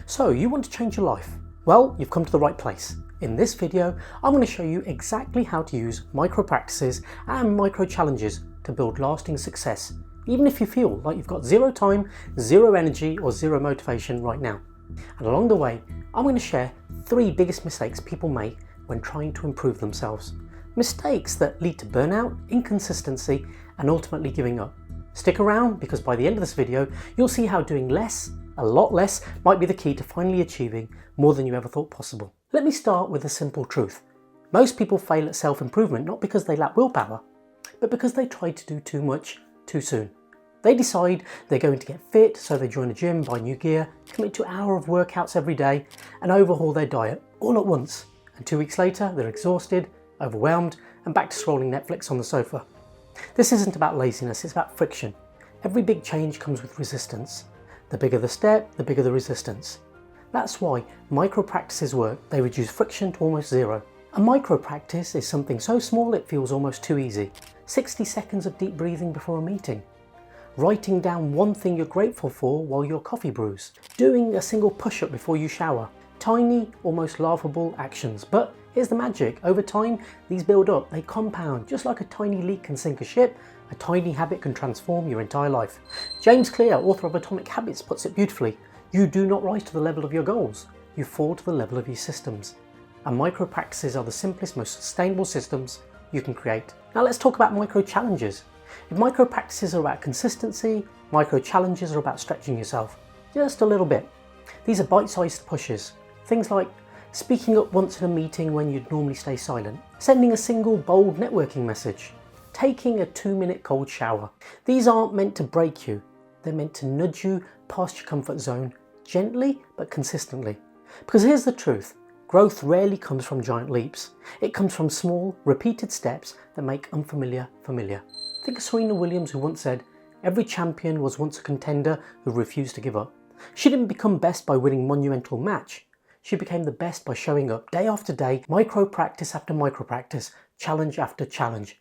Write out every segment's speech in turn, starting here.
So you want to change your life? Well, you've come to the right place. In this video, I'm going to show you exactly how to use micro practices and micro challenges to build lasting success, even if you feel like you've got zero time, zero energy, or zero motivation right now. And along the way, I'm going to share 3 biggest mistakes people make when trying to improve themselves. Mistakes that lead to burnout, inconsistency, and ultimately giving up. Stick around because by the end of this video, you'll see how doing less, a lot less, might be the key to finally achieving more than you ever thought possible. Let me start with a simple truth. Most people fail at self-improvement not because they lack willpower, but because they try to do too much too soon. They decide they're going to get fit, so they join a gym, buy new gear, commit to an hour of workouts every day, and overhaul their diet all at once. And 2 weeks later, they're exhausted, overwhelmed, and back to scrolling Netflix on the sofa. This isn't about laziness, it's about friction. Every big change comes with resistance. The bigger the step, the bigger the resistance. That's why micro practices work. They reduce friction to almost zero. A micro practice is something so small it feels almost too easy. 60 seconds of deep breathing before a meeting. Writing down one thing you're grateful for while your coffee brews. Doing a single push-up before you shower. Tiny, almost laughable actions. But here's the magic. Over time, these build up. They compound. Just like a tiny leak can sink a ship, a tiny habit can transform your entire life. James Clear, author of Atomic Habits, puts it beautifully. You do not rise to the level of your goals. You fall to the level of your systems. And micro practices are the simplest, most sustainable systems you can create. Now let's talk about micro challenges. If micro practices are about consistency, micro challenges are about stretching yourself just a little bit. These are bite-sized pushes. Things like speaking up once in a meeting when you'd normally stay silent, sending a single bold networking message, taking a 2-minute cold shower. These aren't meant to break you. They're meant to nudge you past your comfort zone, gently but consistently. Because here's the truth. Growth rarely comes from giant leaps. It comes from small, repeated steps that make unfamiliar familiar. Think of Serena Williams, who once said, "Every champion was once a contender who refused to give up." She didn't become best by winning a monumental match. She became the best by showing up day after day, micro practice after micro practice, challenge after challenge.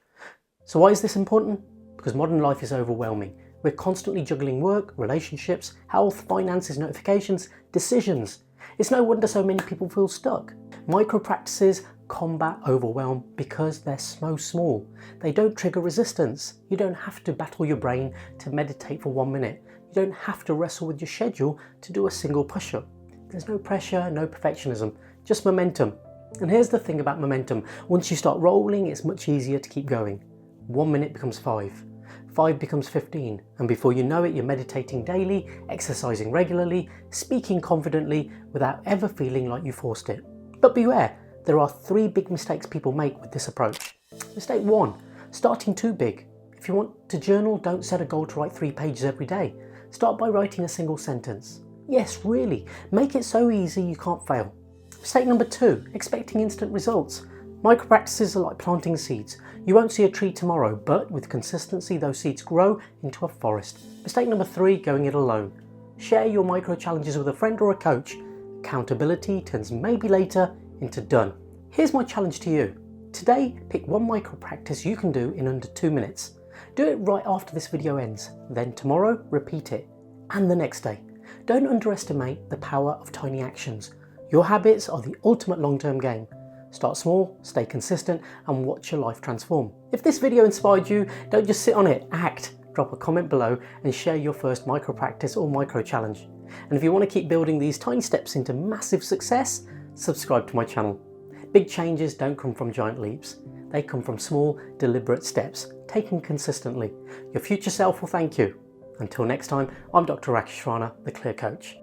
So why is this important? Because modern life is overwhelming. We're constantly juggling work, relationships, health, finances, notifications, decisions. It's no wonder so many people feel stuck. Micro practices combat overwhelm because they're so small. They don't trigger resistance. You don't have to battle your brain to meditate for 1 minute. You don't have to wrestle with your schedule to do a single push-up. There's no pressure, no perfectionism, just momentum. And here's the thing about momentum. Once you start rolling, it's much easier to keep going. 1 minute becomes 5. 5 becomes 15, and before you know it, you're meditating daily, exercising regularly, speaking confidently without ever feeling like you forced it. But beware, there are 3 big mistakes people make with this approach. Mistake 1, starting too big. If you want to journal, don't set a goal to write 3 pages every day. Start by writing a single sentence. Yes, really, make it so easy you can't fail. Mistake number 2, expecting instant results. Micro practices are like planting seeds. You won't see a tree tomorrow, but with consistency, those seeds grow into a forest. Mistake number 3, going it alone. Share your micro challenges with a friend or a coach. Accountability turns maybe later into done. Here's my challenge to you. Today, pick 1 micro practice you can do in under 2 minutes. Do it right after this video ends. Then tomorrow, repeat it. And the next day. Don't underestimate the power of tiny actions. Your habits are the ultimate long-term game. Start small, stay consistent, and watch your life transform. If this video inspired you, don't just sit on it, act. Drop a comment below and share your first micro practice or micro challenge. And if you want to keep building these tiny steps into massive success, subscribe to my channel. Big changes don't come from giant leaps. They come from small, deliberate steps, taken consistently. Your future self will thank you. Until next time, I'm Dr. Rakish Rana, the Clear Coach.